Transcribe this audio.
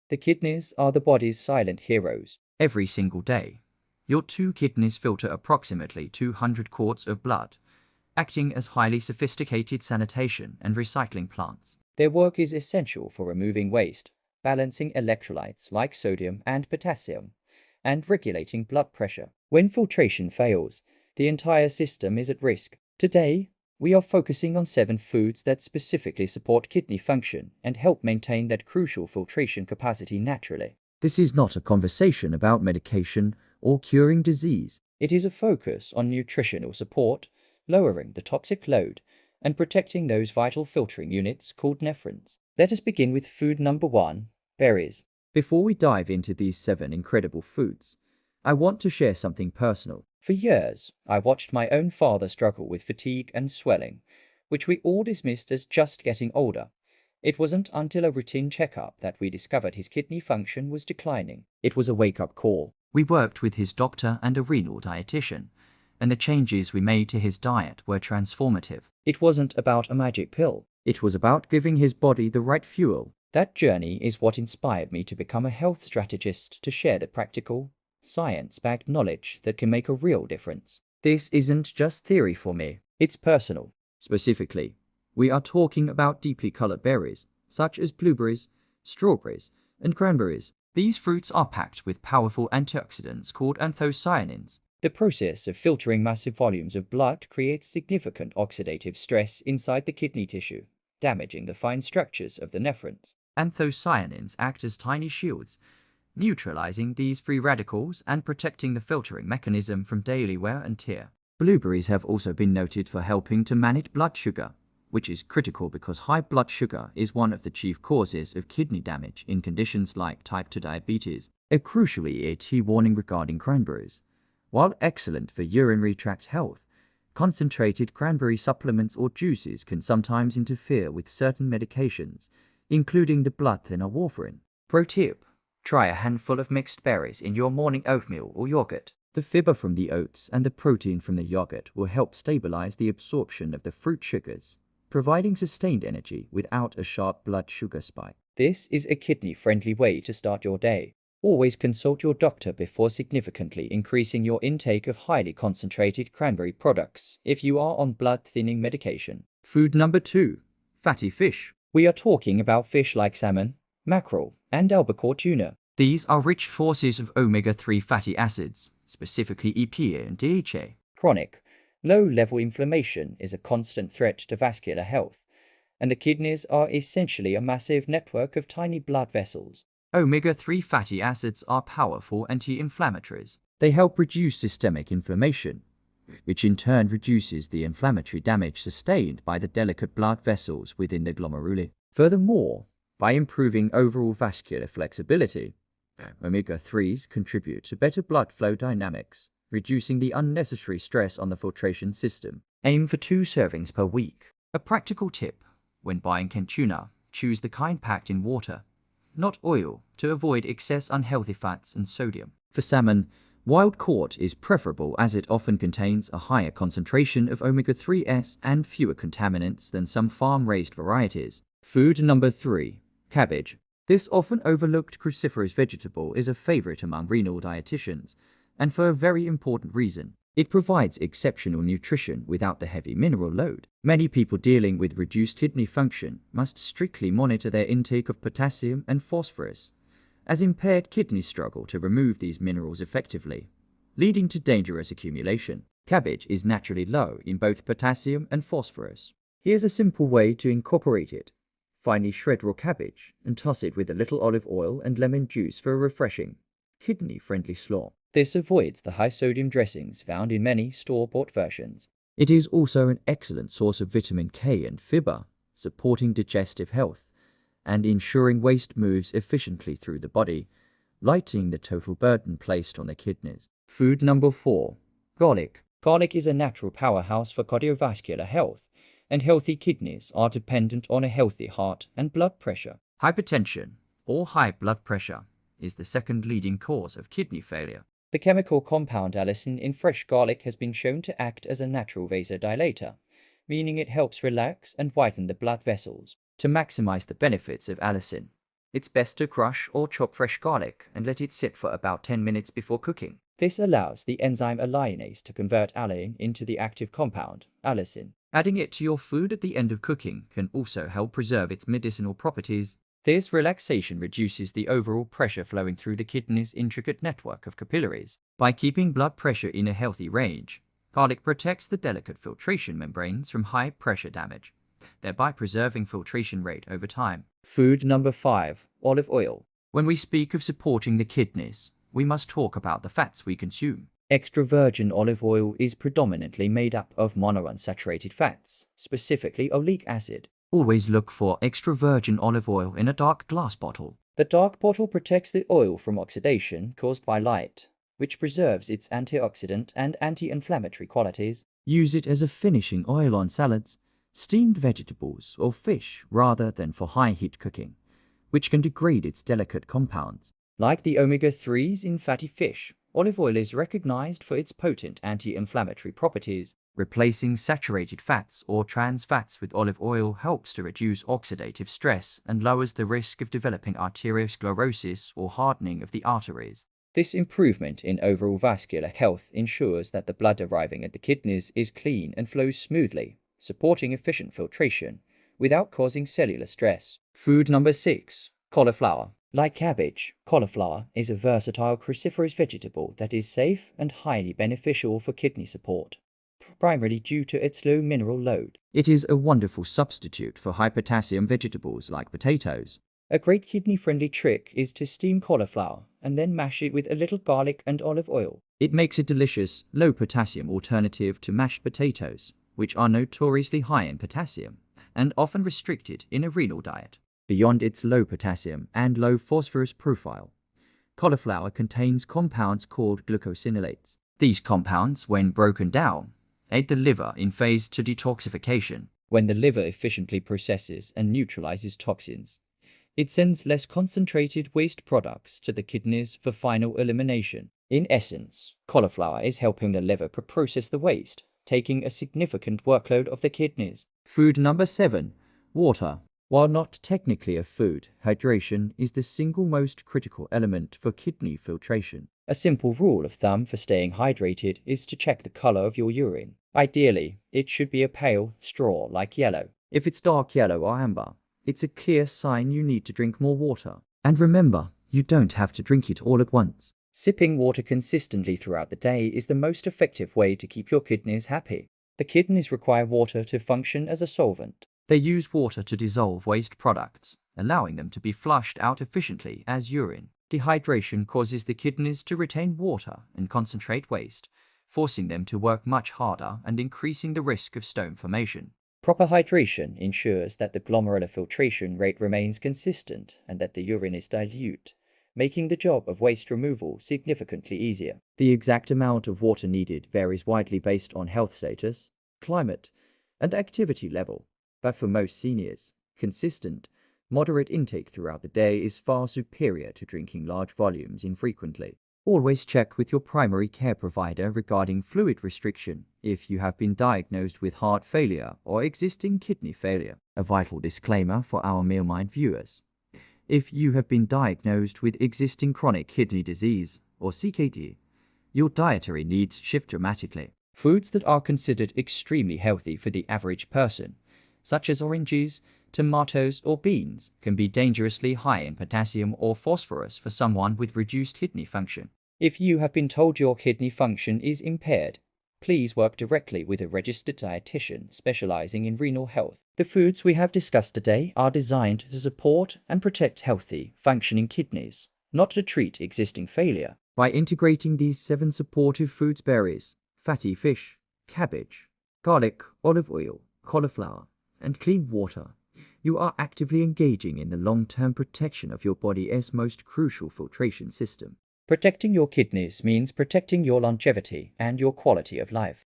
The kidneys are the body's silent heroes. Every single day, your two kidneys filter approximately 200 quarts of blood, acting as highly sophisticated sanitation and recycling plants. Their work is essential for removing waste, balancing electrolytes like sodium and potassium, and regulating blood pressure. When filtration fails, the entire system is at risk. Today, we are focusing on 7 foods that specifically support kidney function and help maintain that crucial filtration capacity naturally. This is not a conversation about medication or curing disease. It is a focus on nutritional support, lowering the toxic load, and protecting those vital filtering units called nephrons. Let us begin with food number 1, berries. Before we dive into these 7 incredible foods, I want to share something personal. For years, I watched my own father struggle with fatigue and swelling, which we all dismissed as just getting older. It wasn't until a routine checkup that we discovered his kidney function was declining. It was a wake-up call. We worked with his doctor and a renal dietitian, and the changes we made to his diet were transformative. It wasn't about a magic pill. It was about giving his body the right fuel. That journey is what inspired me to become a health strategist, to share the practical, science-backed knowledge that can make a real difference. This isn't just theory for me. It's personal. Specifically, we are talking about deeply colored berries, such as blueberries, strawberries, and cranberries. These fruits are packed with powerful antioxidants called anthocyanins. The process of filtering massive volumes of blood creates significant oxidative stress inside the kidney tissue, damaging the fine structures of the nephrons. Anthocyanins act as tiny shields, neutralizing these free radicals and protecting the filtering mechanism from daily wear and tear. Blueberries have also been noted for helping to manage blood sugar, which is critical because high blood sugar is one of the chief causes of kidney damage in conditions like type 2 diabetes. A crucial EAT warning regarding cranberries. While excellent for urinary tract health, concentrated cranberry supplements or juices can sometimes interfere with certain medications, including the blood thinner warfarin. Pro tip: try a handful of mixed berries in your morning oatmeal or yogurt. The fiber from the oats and the protein from the yogurt will help stabilize the absorption of the fruit sugars, providing sustained energy without a sharp blood sugar spike. This is a kidney-friendly way to start your day. Always consult your doctor before significantly increasing your intake of highly concentrated cranberry products if you are on blood-thinning medication. Food number 2, fatty fish. We are talking about fish like salmon, mackerel, and albacore tuna. These are rich sources of omega-3 fatty acids, specifically EPA and DHA. Chronic, low-level inflammation is a constant threat to vascular health, and the kidneys are essentially a massive network of tiny blood vessels. Omega-3 fatty acids are powerful anti-inflammatories. They help reduce systemic inflammation, which in turn reduces the inflammatory damage sustained by the delicate blood vessels within the glomeruli. Furthermore, by improving overall vascular flexibility, omega-3s contribute to better blood flow dynamics, reducing the unnecessary stress on the filtration system. Aim for 2 servings per week. A practical tip: when buying canned tuna, choose the kind packed in water, not oil, to avoid excess unhealthy fats and sodium. For salmon, wild caught is preferable as it often contains a higher concentration of omega-3s and fewer contaminants than some farm-raised varieties. Food number 3, cabbage. This often overlooked cruciferous vegetable is a favorite among renal dietitians, and for a very important reason. It provides exceptional nutrition without the heavy mineral load. Many people dealing with reduced kidney function must strictly monitor their intake of potassium and phosphorus, as impaired kidneys struggle to remove these minerals effectively, leading to dangerous accumulation. Cabbage is naturally low in both potassium and phosphorus. Here's a simple way to incorporate it. Finely shred raw cabbage and toss it with a little olive oil and lemon juice for a refreshing, kidney-friendly slaw. This avoids the high-sodium dressings found in many store-bought versions. It is also an excellent source of vitamin K and fiber, supporting digestive health and ensuring waste moves efficiently through the body, lightening the total burden placed on the kidneys. Food number 4, garlic. Garlic is a natural powerhouse for cardiovascular health, and healthy kidneys are dependent on a healthy heart and blood pressure. Hypertension, or high blood pressure, is the second leading cause of kidney failure. The chemical compound allicin in fresh garlic has been shown to act as a natural vasodilator, meaning it helps relax and whiten the blood vessels. To maximize the benefits of allicin, It's best to crush or chop fresh garlic and let it sit for about 10 minutes before cooking. This allows the enzyme alliinase to convert allicin into the active compound, allicin. Adding it to your food at the end of cooking can also help preserve its medicinal properties. This relaxation reduces the overall pressure flowing through the kidney's intricate network of capillaries. By keeping blood pressure in a healthy range, garlic protects the delicate filtration membranes from high pressure damage, thereby preserving filtration rate over time. Food number 5. Olive oil. When we speak of supporting the kidneys, we must talk about the fats we consume. Extra virgin olive oil is predominantly made up of monounsaturated fats, specifically oleic acid. Always look for extra virgin olive oil in a dark glass bottle. The dark bottle protects the oil from oxidation caused by light, which preserves its antioxidant and anti-inflammatory qualities. Use it as a finishing oil on salads, steamed vegetables, or fish rather than for high-heat cooking, which can degrade its delicate compounds. Like the omega-3s in fatty fish, olive oil is recognized for its potent anti-inflammatory properties. Replacing saturated fats or trans fats with olive oil helps to reduce oxidative stress and lowers the risk of developing arteriosclerosis or hardening of the arteries. This improvement in overall vascular health ensures that the blood arriving at the kidneys is clean and flows smoothly, supporting efficient filtration without causing cellular stress. Food number 6. Cauliflower. Like cabbage, cauliflower is a versatile cruciferous vegetable that is safe and highly beneficial for kidney support, primarily due to its low mineral load. It is a wonderful substitute for high potassium vegetables like potatoes. A great kidney-friendly trick is to steam cauliflower and then mash it with a little garlic and olive oil. It makes a delicious, low-potassium alternative to mashed potatoes, which are notoriously high in potassium and often restricted in a renal diet. Beyond its low potassium and low phosphorus profile, cauliflower contains compounds called glucosinolates. These compounds, when broken down, aid the liver in phase 2 detoxification. When the liver efficiently processes and neutralizes toxins, it sends less concentrated waste products to the kidneys for final elimination. In essence, cauliflower is helping the liver process the waste, taking a significant workload off the kidneys. Food number 7. Water. While not technically a food, hydration is the single most critical element for kidney filtration. A simple rule of thumb for staying hydrated is to check the color of your urine. Ideally, it should be a pale, straw-like yellow. If it's dark yellow or amber, it's a clear sign you need to drink more water. And remember, you don't have to drink it all at once. Sipping water consistently throughout the day is the most effective way to keep your kidneys happy. The kidneys require water to function as a solvent. They use water to dissolve waste products, allowing them to be flushed out efficiently as urine. Dehydration causes the kidneys to retain water and concentrate waste, forcing them to work much harder and increasing the risk of stone formation. Proper hydration ensures that the glomerular filtration rate remains consistent and that the urine is dilute, making the job of waste removal significantly easier. The exact amount of water needed varies widely based on health status, climate, and activity level. But for most seniors, consistent, moderate intake throughout the day is far superior to drinking large volumes infrequently. Always check with your primary care provider regarding fluid restriction if you have been diagnosed with heart failure or existing kidney failure. A vital disclaimer for our MealMind viewers. If you have been diagnosed with existing chronic kidney disease or CKD, your dietary needs shift dramatically. Foods that are considered extremely healthy for the average person, such as oranges, tomatoes, or beans, can be dangerously high in potassium or phosphorus for someone with reduced kidney function. If you have been told your kidney function is impaired, please work directly with a registered dietitian specializing in renal health. The foods we have discussed today are designed to support and protect healthy, functioning kidneys, not to treat existing failure. By integrating these 7 supportive foods: berries, fatty fish, cabbage, garlic, olive oil, cauliflower, and clean water, you are actively engaging in the long-term protection of your body's most crucial filtration system. Protecting your kidneys means protecting your longevity and your quality of life.